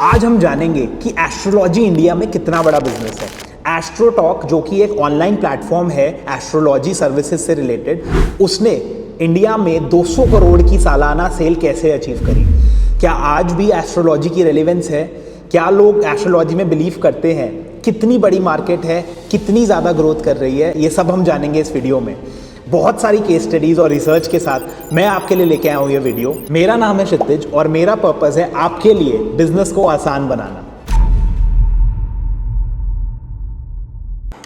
आज हम जानेंगे कि एस्ट्रोलॉजी इंडिया में कितना बड़ा बिजनेस है। एस्ट्रोटॉक जो कि एक ऑनलाइन प्लेटफॉर्म है एस्ट्रोलॉजी सर्विसेज से रिलेटेड, उसने इंडिया में 200 करोड़ की सालाना सेल कैसे अचीव करी। क्या आज भी एस्ट्रोलॉजी की रेलेवेंस है? क्या लोग एस्ट्रोलॉजी में बिलीव करते हैं? कितनी बड़ी मार्केट है, कितनी ज़्यादा ग्रोथ कर रही है, ये सब हम जानेंगे इस वीडियो में। बहुत सारी केस स्टडीज़ और रिसर्च के साथ मैं आपके लिए लेके आया हूँ ये वीडियो। मेरा नाम है क्षितिज और मेरा पर्पस है आपके लिए बिजनेस को आसान बनाना।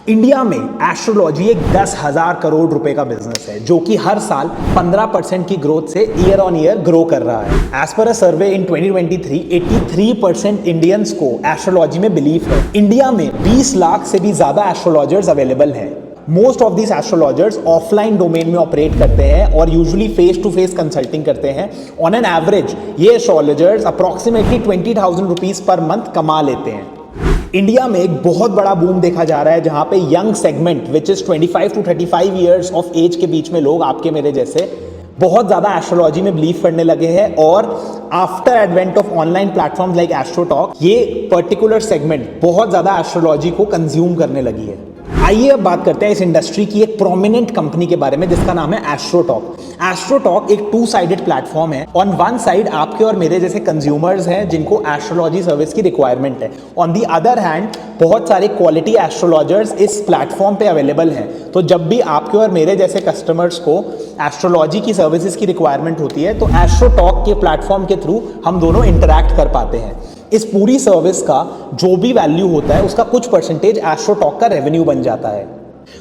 इंडिया में एस्ट्रोलॉजी एक 10,000 करोड़ रुपए का बिजनेस है जो कि हर साल 15% की ग्रोथ से ईयर ऑन ईयर ग्रो कर रहा है। As per a survey in 2023, 83% Indians को एस्ट्रोलॉजी में बिलीव है। इंडिया में 20 लाख से भी ज्यादा एस्ट्रोलॉजर्स अवेलेबल हैं। Most of this astrologers offline domain में ऑपरेट करते हैं और usually face to face consulting करते हैं। ऑन एन एवरेज ये astrologers approximately 20,000 rupees per month कमा लेते हैं। इंडिया में एक बहुत बड़ा बूम देखा जा रहा है जहां पे young segment which is 25 to 35 years of age के बीच में लोग आपके मेरे जैसे बहुत ज्यादा एस्ट्रोलॉजी में बिलीव करने लगे हैं। और after advent of online platforms like AstroTalk ये पर्टिकुलर सेगमेंट बहुत ज्यादा एस्ट्रोलॉजी को कंज्यूम करने लगी है। आइए अब बात करते हैं इस इंडस्ट्री की एक प्रोमिनेंट कंपनी के बारे में जिसका नाम है एस्ट्रोटॉक। एस्ट्रोटॉक एक टू साइडेड प्लेटफॉर्म है। ऑन वन साइड आपके और मेरे जैसे कंज्यूमर्स हैं जिनको एस्ट्रोलॉजी सर्विस की रिक्वायरमेंट है। ऑन दी अदर हैंड बहुत सारे क्वालिटी एस्ट्रोलॉजर्स इस प्लेटफॉर्म पे अवेलेबल हैं। तो जब भी आपके और मेरे जैसे कस्टमर्स को एस्ट्रोलॉजी की सर्विसेज की रिक्वायरमेंट होती है तो एस्ट्रोटॉक के प्लेटफॉर्म के थ्रू हम दोनों इंटरैक्ट कर पाते हैं। इस पूरी सर्विस का जो भी वैल्यू होता है उसका कुछ परसेंटेज एस्ट्रोटॉक का रेवेन्यू बन जाता है।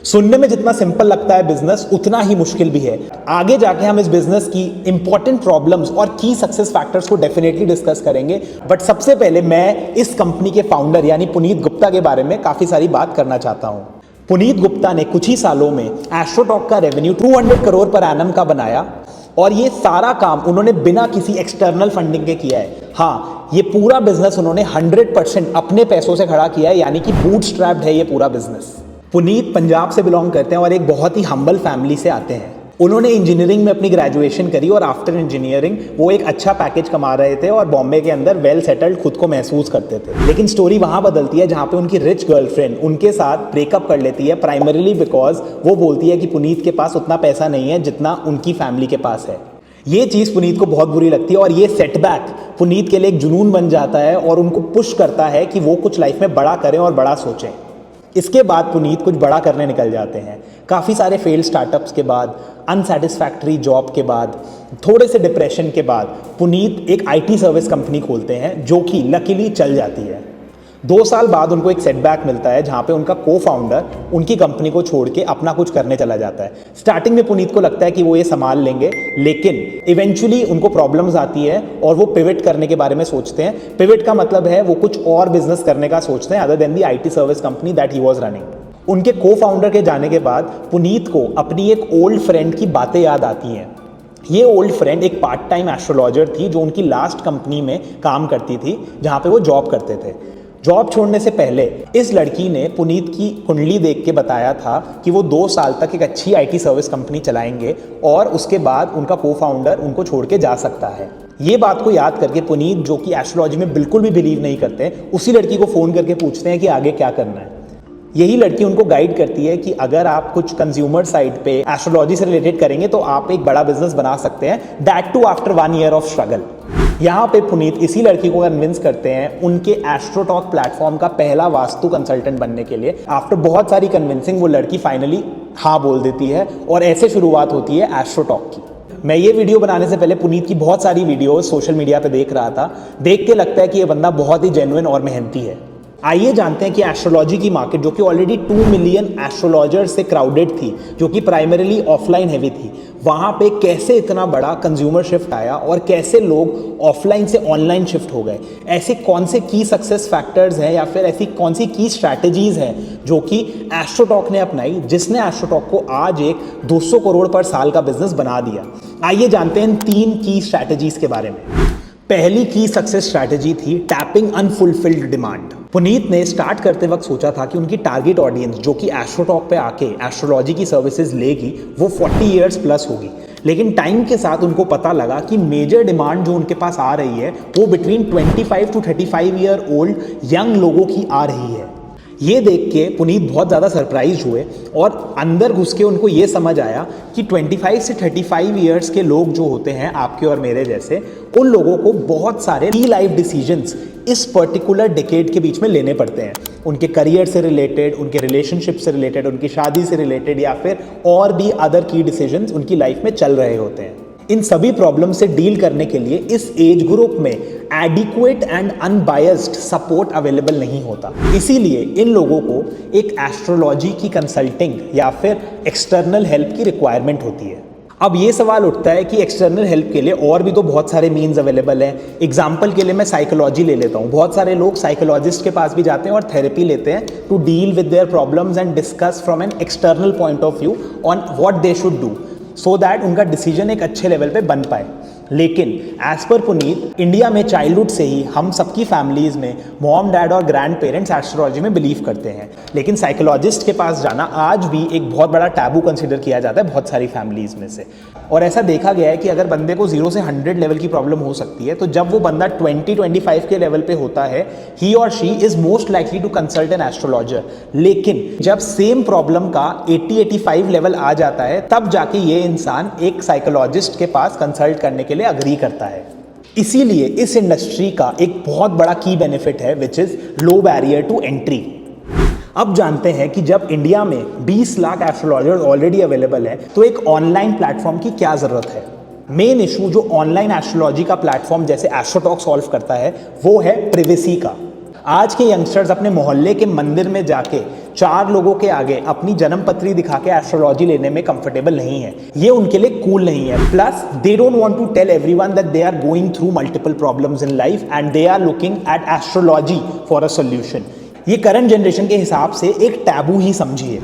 सुनने में जितना सिंपल लगता है बिजनेस उतना ही मुश्किल भी है। आगे जाके हम इस बिजनेस की इंपॉर्टेंट प्रॉब्लम्स और की सक्सेस फैक्टर्स को डेफिनेटली डिस्कस करेंगे। बट सबसे पहले मैं इस कंपनी के फाउंडर यानी पुनीत गुप्ता के बारे में काफी सारी बात करना चाहता हूं। पुनीत गुप्ता ने कुछ ही सालों में एस्ट्रोटॉक का रेवेन्यू 200 करोड़ पर एनम का बनाया और ये सारा काम उन्होंने बिना किसी एक्सटर्नल फंडिंग के किया है। हाँ, ये पूरा बिजनेस उन्होंने 100% अपने पैसों से खड़ा किया है, यानी कि बूटस्ट्रैप्ड है ये पूरा बिजनेस। पुनीत पंजाब से बिलोंग करते हैं और एक बहुत ही हम्बल फैमिली से आते हैं। उन्होंने इंजीनियरिंग में अपनी ग्रेजुएशन करी और आफ्टर इंजीनियरिंग वो एक अच्छा पैकेज कमा रहे थे और बॉम्बे के अंदर वेल सेटल्ड खुद को महसूस करते थे। लेकिन स्टोरी वहां बदलती है जहां पे उनकी रिच गर्लफ्रेंड उनके साथ ब्रेकअप कर लेती है, प्राइमरीली बिकॉज वो बोलती है कि पुनीत के पास उतना पैसा नहीं है जितना उनकी फैमिली के पास है। ये चीज़ पुनीत को बहुत बुरी लगती है और ये सेटबैक पुनीत के लिए एक जुनून बन जाता है और उनको पुश करता है कि वो कुछ लाइफ में बड़ा करें और बड़ा सोचें। इसके बाद पुनीत कुछ बड़ा करने निकल जाते हैं। काफ़ी सारे फेल्ड स्टार्टअप्स के बाद, अनसेटिस्फैक्ट्री जॉब के बाद, थोड़े से डिप्रेशन के बाद पुनीत एक आईटी सर्विस कंपनी खोलते हैं जो कि लकीली चल जाती है। 2 साल बाद उनको एक सेटबैक मिलता है जहां पे उनका को फाउंडर उनकी कंपनी को छोड़ के अपना कुछ करने चला जाता है। स्टार्टिंग में पुनीत को लगता है कि वो ये संभाल लेंगे, लेकिन इवेंचुअली उनको प्रॉब्लम्स आती है और वो पिवट करने के बारे में सोचते हैं। पिवट का मतलब है वो कुछ और बिजनेस करने का सोचते हैं other than the IT service company that he was running. उनके को फाउंडर के जाने के बाद पुनीत को अपनी एक ओल्ड फ्रेंड की बातें याद आती हैं। ये ओल्ड फ्रेंड एक पार्ट टाइम एस्ट्रोलॉजर थी जो उनकी लास्ट कंपनी में काम करती थी जहां पे वो जॉब करते थे। जॉब छोड़ने से पहले इस लड़की ने पुनीत की कुंडली देख के बताया था कि वो 2 साल तक एक अच्छी आईटी सर्विस कंपनी चलाएंगे और उसके बाद उनका को फाउंडर उनको छोड़ के जा सकता है। ये बात को याद करके पुनीत, जो कि एस्ट्रोलॉजी में बिल्कुल भी बिलीव नहीं करते, उसी लड़की को फ़ोन करके पूछते हैं कि आगे क्या करना है। यही लड़की उनको गाइड करती है कि अगर आप कुछ कंज्यूमर साइड पे एस्ट्रोलॉजी से रिलेटेड करेंगे तो आप एक बड़ा बिजनेस बना सकते हैं, that too after 1 year of struggle. यहाँ पे पुनीत इसी लड़की को कन्विंस करते हैं उनके एस्ट्रोटॉक प्लेटफॉर्म का पहला वास्तु कंसल्टेंट बनने के लिए। आफ्टर बहुत सारी कन्विंसिंग वो लड़की फाइनली हाँ बोल देती है और ऐसे शुरुआत होती है एस्ट्रोटॉक की। मैं ये वीडियो बनाने से पहले पुनीत की बहुत सारी वीडियोस सोशल मीडिया पे देख रहा था। देख के लगता है कि ये बंदा बहुत ही जेन्युइन और मेहनती है। आइए जानते हैं कि एस्ट्रोलॉजी की मार्केट जो कि ऑलरेडी 2 मिलियन एस्ट्रोलॉजर से क्राउडेड थी, जो कि प्राइमरीली ऑफलाइन हैवी थी, वहां पे कैसे इतना बड़ा कंज्यूमर शिफ्ट आया और कैसे लोग ऑफलाइन से ऑनलाइन शिफ्ट हो गए। ऐसे कौन से की सक्सेस फैक्टर्स हैं या फिर ऐसी कौन सी की स्ट्रैटेजीज हैं जो कि एस्ट्रोटॉक ने अपनाई जिसने एस्ट्रोटॉक को आज एक 200 करोड़ पर साल का बिजनेस बना दिया। आइए जानते हैं इन 3 की स्ट्रैटेजीज के बारे में। पहली की सक्सेस स्ट्रैटेजी थी टैपिंग अनफुलफिल्ड डिमांड। पुनीत ने स्टार्ट करते वक्त सोचा था कि उनकी टारगेट ऑडियंस जो कि एस्ट्रोटॉक पे आके एस्ट्रोलॉजी की सर्विसेज लेगी वो 40 ईयर्स प्लस होगी। लेकिन टाइम के साथ उनको पता लगा कि मेजर डिमांड जो उनके पास आ रही है वो between 25 to 35 year old young लोगों की आ रही है। ये देख के पुनीत बहुत ज़्यादा सरप्राइज हुए और अंदर घुस के उनको ये समझ आया कि 25 से 35 ईयर्स के लोग जो होते हैं आपके और मेरे जैसे, उन लोगों को बहुत सारे की लाइफ डिसीजंस इस पर्टिकुलर डिकेड के बीच में लेने पड़ते हैं। उनके करियर से रिलेटेड, उनके रिलेशनशिप से रिलेटेड, उनकी शादी से रिलेटेड या फिर और भी अदर की डिसीजंस उनकी लाइफ में चल रहे होते हैं। इन सभी प्रॉब्लम से डील करने के लिए इस एज ग्रुप में adequate and unbiased support available नहीं होता। इसीलिए इन लोगों को एक एस्ट्रोलॉजी की कंसल्टिंग या फिर एक्सटर्नल हेल्प की रिक्वायरमेंट होती है। अब ये सवाल उठता है कि एक्सटर्नल हेल्प के लिए और भी तो बहुत सारे मीन्स अवेलेबल हैं। एग्जाम्पल के लिए मैं साइकोलॉजी ले लेता हूँ। बहुत सारे लोग साइकोलॉजिस्ट के पास भी जाते हैं और थेरेपी लेते हैं to deal with their problems and discuss from an external point of view on what they should do so that उनका डिसीजन एक अच्छे लेवल पे बन पाए। लेकिन एज पर पुनीत, इंडिया में चाइल्डहुड से ही हम सबकी फैमिलीज में मॉम, डैड और ग्रैंड पेरेंट्स एस्ट्रोलॉजी में बिलीव करते हैं। लेकिन साइकोलॉजिस्ट के पास जाना आज भी एक बहुत बड़ा टैबू कंसिडर किया जाता है बहुत सारी फैमिलीज में से। और ऐसा देखा गया है कि अगर बंदे को 0 से 100 लेवल की प्रॉब्लम हो सकती है, तो जब वो बंदा 20-25 के लेवल पे होता है, ही और she is most likely to consult an astrologer. लेकिन जब सेम प्रॉब्लम का 80-85 लेवल आ जाता है, तब जाके ये इंसान एक साइकोलॉजिस्ट के पास कंसल्ट करने के लिए अग्री करता है। इसीलिए इस इंडस्ट्री का एक बहुत बड़ा की बेनिफिट है which is low barrier to entry. अब जानते हैं कि जब इंडिया में 20 लाख एस्ट्रोलॉजर्स ऑलरेडी अवेलेबल है, तो एक ऑनलाइन प्लेटफॉर्म की क्या जरूरत है। मेन इशू जो ऑनलाइन एस्ट्रोलॉजी का प्लेटफॉर्म जैसे एस्ट्रोटॉक सॉल्व करता है वो है प्रिवेसी का। आज के यंगस्टर्स अपने मोहल्ले के मंदिर में जाके 4 लोगों के आगे अपनी जन्मपत्री दिखा के एस्ट्रोलॉजी लेने में कंफर्टेबल नहीं है। ये उनके लिए कूल नहीं है। Plus they don't want to tell everyone that they are going through multiple problems in life and they are looking at astrology for a solution. ये करंट जनरेशन के हिसाब से एक टैबू ही समझिए।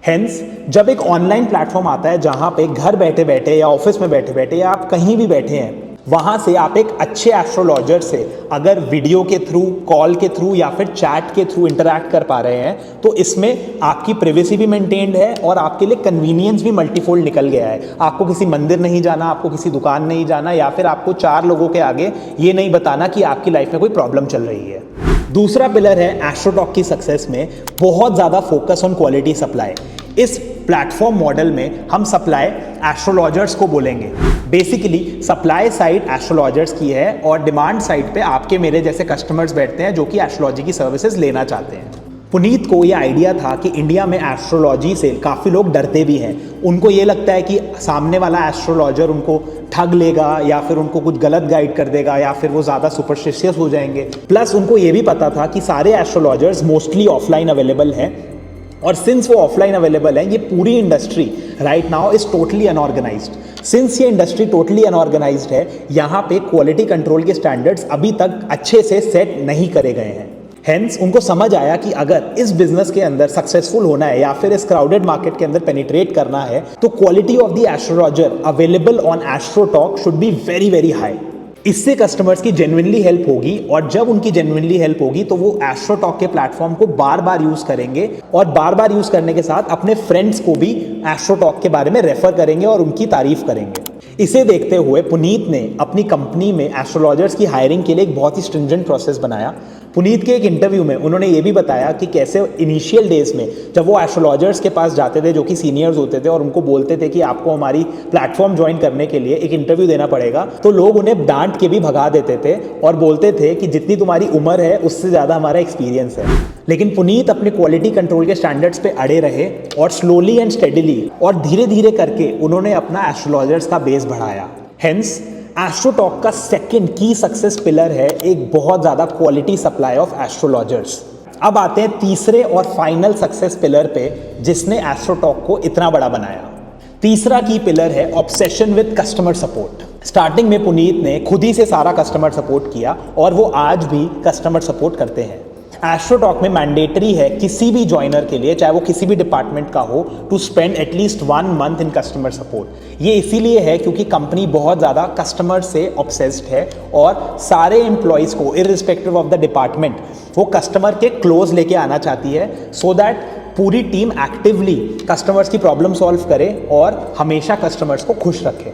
हेंस जब एक ऑनलाइन प्लेटफॉर्म आता है जहां पे घर बैठे बैठे या ऑफिस में बैठे बैठे या आप कहीं भी बैठे हैं, वहां से आप एक अच्छे एस्ट्रोलॉजर से अगर वीडियो के थ्रू, कॉल के थ्रू या फिर चैट के थ्रू इंटरैक्ट कर पा रहे हैं, तो इसमें आपकी प्राइवेसी भी मेंटेन्ड है और आपके लिए कन्वीनियंस भी मल्टीफोल्ड निकल गया है। आपको किसी मंदिर नहीं जाना, आपको किसी दुकान नहीं जाना, या फिर आपको 4 लोगों के आगे ये नहीं बताना कि आपकी लाइफ में कोई प्रॉब्लम चल रही है। दूसरा पिलर है एस्ट्रोटॉक की सक्सेस में बहुत ज़्यादा फोकस ऑन क्वालिटी सप्लाई। इस प्लेटफॉर्म मॉडल में हम सप्लाई एस्ट्रोलॉजर्स को बोलेंगे। बेसिकली सप्लाई साइड एस्ट्रोलॉजर्स की है और डिमांड साइड पे आपके मेरे जैसे कस्टमर्स बैठते हैं जो कि एस्ट्रोलॉजी की सर्विसेज लेना चाहते हैं। पुनीत को ये आइडिया था कि इंडिया में एस्ट्रोलॉजी से काफ़ी लोग डरते भी हैं। उनको ये लगता है कि सामने वाला एस्ट्रोलॉजर उनको ठग लेगा या फिर उनको कुछ गलत गाइड कर देगा या फिर वो ज़्यादा सुपरस्टिशियस हो जाएंगे। प्लस उनको ये भी पता था कि सारे एस्ट्रोलॉजर्स मोस्टली ऑफलाइन अवेलेबल हैं और सिंस वो ऑफलाइन अवेलेबल है, ये पूरी industry right now is totally unorganised. Since ये इंडस्ट्री टोटली अनऑर्गेनाइज्ड है, यहाँ पे क्वालिटी कंट्रोल के स्टैंडर्ड्स अभी तक अच्छे से सेट नहीं करे गए हैं। हेंस उनको समझ आया कि अगर इस बिजनेस के अंदर सक्सेसफुल होना है या फिर इस क्राउडेड मार्केट के अंदर पेनिट्रेट करना है, तो quality of the astrologer available on AstroTalk should be very very high. इससे कस्टमर्स की जेन्युइनली हेल्प होगी और जब उनकी जेन्युइनली हेल्प होगी तो वो एस्ट्रोटॉक के प्लेटफॉर्म को बार बार यूज करेंगे और बार बार यूज करने के साथ अपने फ्रेंड्स को भी एस्ट्रोटॉक के बारे में रेफर करेंगे और उनकी तारीफ करेंगे। इसे देखते हुए पुनीत ने अपनी कंपनी में एस्ट्रोलॉजर्स की हायरिंग के लिए एक बहुत ही स्ट्रिंजेंट प्रोसेस बनाया। पुनीत के एक इंटरव्यू में उन्होंने ये भी बताया कि कैसे इनिशियल डेज में जब वो एस्ट्रोलॉजर्स के पास जाते थे जो कि सीनियर्स होते थे और उनको बोलते थे कि आपको हमारी प्लेटफॉर्म ज्वाइन करने के लिए एक इंटरव्यू देना पड़ेगा, तो लोग उन्हें डांट के भी भगा देते थे और बोलते थे कि जितनी तुम्हारी उम्र है उससे ज़्यादा हमारा एक्सपीरियंस है। लेकिन पुनीत अपने क्वालिटी कंट्रोल के स्टैंडर्ड्स पे अड़े रहे और स्लोली एंड स्टेडिली और धीरे धीरे करके उन्होंने अपना एस्ट्रोलॉजर्स का बेस बढ़ाया। हेंस एस्ट्रोटॉक का सेकंड की सक्सेस पिलर है एक बहुत ज़्यादा क्वालिटी सप्लाई ऑफ एस्ट्रोलॉजर्स। अब आते हैं तीसरे और फाइनल सक्सेस पिलर पे जिसने एस्ट्रोटॉक को इतना बड़ा बनाया। तीसरा की पिलर है obsession with customer support. Starting में पुनीत ने खुद ही से सारा कस्टमर सपोर्ट किया और वो आज भी कस्टमर सपोर्ट करते हैं। एस्ट्रोटॉक में मैंडेटरी है किसी भी ज्वाइनर के लिए, चाहे वो किसी भी डिपार्टमेंट का हो, to spend at least 1 month in customer support. ये इसीलिए है क्योंकि कंपनी बहुत ज़्यादा कस्टमर से ऑब्सेस्ड है और सारे एम्प्लॉयज़ को इररिस्पेक्टिव ऑफ द डिपार्टमेंट वो कस्टमर के क्लोज लेके आना चाहती है, सो दैट पूरी टीम एक्टिवली कस्टमर्स की प्रॉब्लम सॉल्व करे और हमेशा कस्टमर्स को खुश रखे।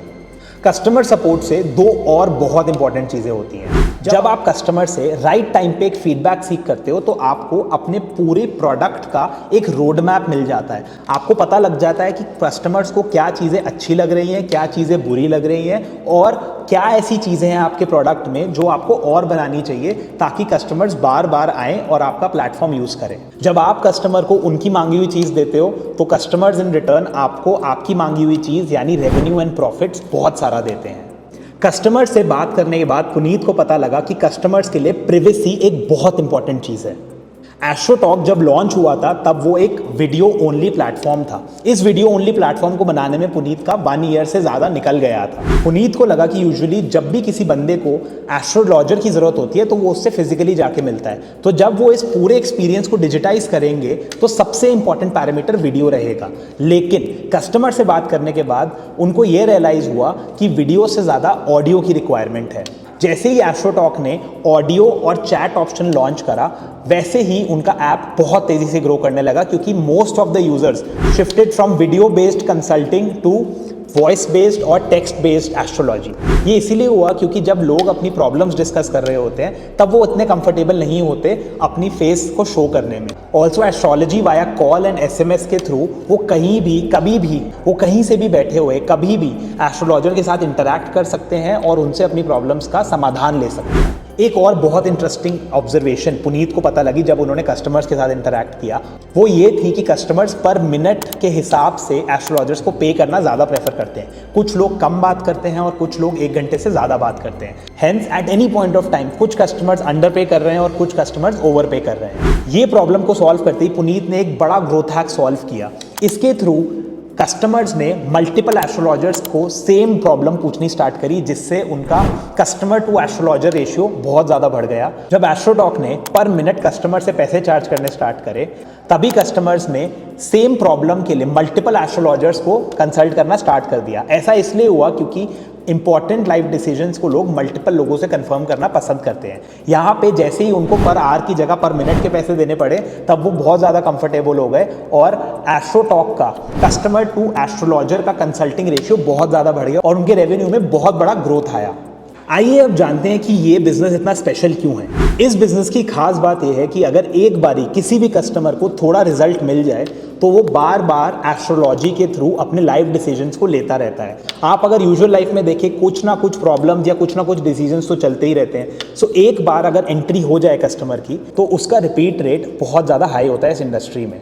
कस्टमर सपोर्ट से दो और बहुत इंपॉर्टेंट चीज़ें होती हैं। जब आप कस्टमर से राइट टाइम पे एक फीडबैक सीख करते हो तो आपको अपने पूरे प्रोडक्ट का एक रोड मैप मिल जाता है। आपको पता लग जाता है कि कस्टमर्स को क्या चीज़ें अच्छी लग रही हैं, क्या चीज़ें बुरी लग रही हैं और क्या ऐसी चीज़ें हैं आपके प्रोडक्ट में जो आपको और बनानी चाहिए ताकि कस्टमर्स बार बार आएँ और आपका प्लेटफॉर्म यूज़ करें। जब आप कस्टमर को उनकी मांगी हुई चीज़ देते हो तो कस्टमर्स इन रिटर्न आपको आपकी मांगी हुई चीज़ यानी रेवेन्यू एंड प्रॉफिट्स बहुत सारा देते हैं। कस्टमर से बात करने के बाद पुनीत को पता लगा कि कस्टमर्स के लिए प्रिवेसी एक बहुत इंपॉर्टेंट चीज़ है। एस्ट्रोटॉक जब लॉन्च हुआ था तब वो एक वीडियो ओनली प्लेटफॉर्म था। इस वीडियो ओनली प्लेटफॉर्म को बनाने में पुनीत का 1 ईयर से ज़्यादा निकल गया था। पुनीत को लगा कि यूजुअली जब भी किसी बंदे को एस्ट्रोलॉजर की ज़रूरत होती है तो वो उससे फिजिकली जाके मिलता है। तो जब वो इस पूरे एक्सपीरियंस को डिजिटाइज करेंगे तो सबसे इंपॉर्टेंट पैरामीटर वीडियो रहेगा। लेकिन कस्टमर से बात करने के बाद उनको ये रियलाइज़ हुआ कि वीडियो से ज़्यादा ऑडियो की रिक्वायरमेंट है। जैसे ही एस्ट्रोटॉक ने ऑडियो और चैट ऑप्शन लॉन्च करा वैसे ही उनका ऐप बहुत तेजी से ग्रो करने लगा क्योंकि most of the users shifted from video based consulting to voice based और टेक्स्ट बेस्ड एस्ट्रोलॉजी। ये इसीलिए हुआ क्योंकि जब लोग अपनी प्रॉब्लम्स डिस्कस कर रहे होते हैं तब वो इतने कंफर्टेबल नहीं होते अपनी फेस को शो करने में। Also astrology via call and SMS के थ्रू वो कहीं भी कभी भी वो कहीं से भी बैठे हुए कभी भी एस्ट्रोलॉजर के साथ इंटरैक्ट कर सकते हैं और उनसे अपनी प्रॉब्लम्स का समाधान ले सकते हैं। एक और बहुत इंटरेस्टिंग ऑब्जर्वेशन पुनीत को पता लगी जब उन्होंने कस्टमर्स के साथ इंटरैक्ट किया वो ये थी कि कस्टमर्स पर मिनट के हिसाब से एस्ट्रोलॉजर्स को पे करना ज़्यादा प्रेफर करते हैं। कुछ लोग कम बात करते हैं और कुछ लोग 1 घंटे से ज़्यादा बात करते हैं। Hence at any point of time कुछ कस्टमर्स अंडर पे कर रहे हैं और कुछ कस्टमर्स ओवर पे कर रहे हैं। ये प्रॉब्लम को सॉल्व करते ही पुनीत ने एक बड़ा ग्रोथ हैक सॉल्व किया। इसके थ्रू कस्टमर्स ने मल्टीपल एस्ट्रोलॉजर्स को सेम प्रॉब्लम पूछनी स्टार्ट करी जिससे उनका कस्टमर टू एस्ट्रोलॉजर रेशियो बहुत ज़्यादा बढ़ गया। जब एस्ट्रोटॉक ने पर मिनट कस्टमर से पैसे चार्ज करने स्टार्ट करे तभी कस्टमर्स ने सेम प्रॉब्लम के लिए मल्टीपल एस्ट्रोलॉजर्स को कंसल्ट करना स्टार्ट कर दिया। ऐसा इसलिए हुआ क्योंकि इंपॉर्टेंट लाइफ डिसीजंस को लोग मल्टीपल लोगों से कंफर्म करना पसंद करते हैं। यहाँ पे जैसे ही उनको पर आवर की जगह पर मिनट के पैसे देने पड़े तब वो बहुत ज़्यादा कंफर्टेबल हो गए और एस्ट्रोटॉक का कस्टमर टू एस्ट्रोलॉजर का कंसल्टिंग रेशियो बहुत ज़्यादा बढ़ गया और उनके रेवेन्यू में बहुत बड़ा ग्रोथ आया। आइए अब जानते हैं कि ये बिजनेस इतना स्पेशल क्यों है। इस बिजनेस की खास बात यह है कि अगर एक बारी किसी भी कस्टमर को थोड़ा रिजल्ट मिल जाए तो वो बार बार एस्ट्रोलॉजी के थ्रू अपने लाइफ डिसीजंस को लेता रहता है। आप अगर यूजुअल लाइफ में देखें कुछ ना कुछ प्रॉब्लम्स या कुछ ना कुछ डिसीजंस तो चलते ही रहते हैं। सो एक बार अगर एंट्री हो जाए कस्टमर की तो उसका रिपीट रेट बहुत ज़्यादा हाई होता है इस इंडस्ट्री में।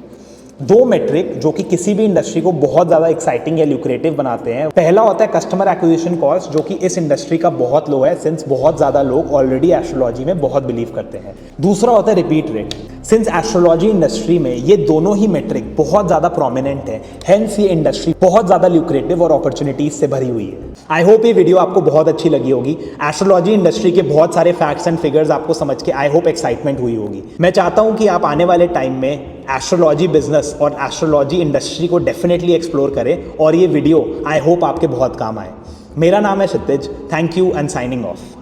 2 मेट्रिक जो कि किसी भी इंडस्ट्री को बहुत ज़्यादा एक्साइटिंग या ल्यूक्रेटिव बनाते हैं। पहला होता है कस्टमर एक्विजिशन कॉस्ट जो कि इस इंडस्ट्री का बहुत लो है सिंस बहुत ज़्यादा लोग ऑलरेडी एस्ट्रोलॉजी में बहुत बिलीव करते हैं। दूसरा होता है repeat rate. Since astrology industry में ये दोनों ही मेट्रिक बहुत ज़्यादा प्रोमिनेंट है हेंस ये इंडस्ट्री बहुत ज़्यादा ल्यूक्रेटिव और अपॉर्चुनिटीज से भरी हुई है। आई होप ये वीडियो आपको बहुत अच्छी लगी होगी। एस्ट्रोलॉजी इंडस्ट्री के बहुत सारे फैक्ट्स एंड फिगर्स आपको समझ के आई होप एक्साइटमेंट हुई होगी। मैं चाहता हूँ कि आप आने वाले टाइम में एस्ट्रोलॉजी बिजनेस और एस्ट्रोलॉजी इंडस्ट्री को डेफिनेटली एक्सप्लोर करें और ये वीडियो आई होप आपके बहुत काम आए। मेरा नाम है Kshitij. Thank you and signing of.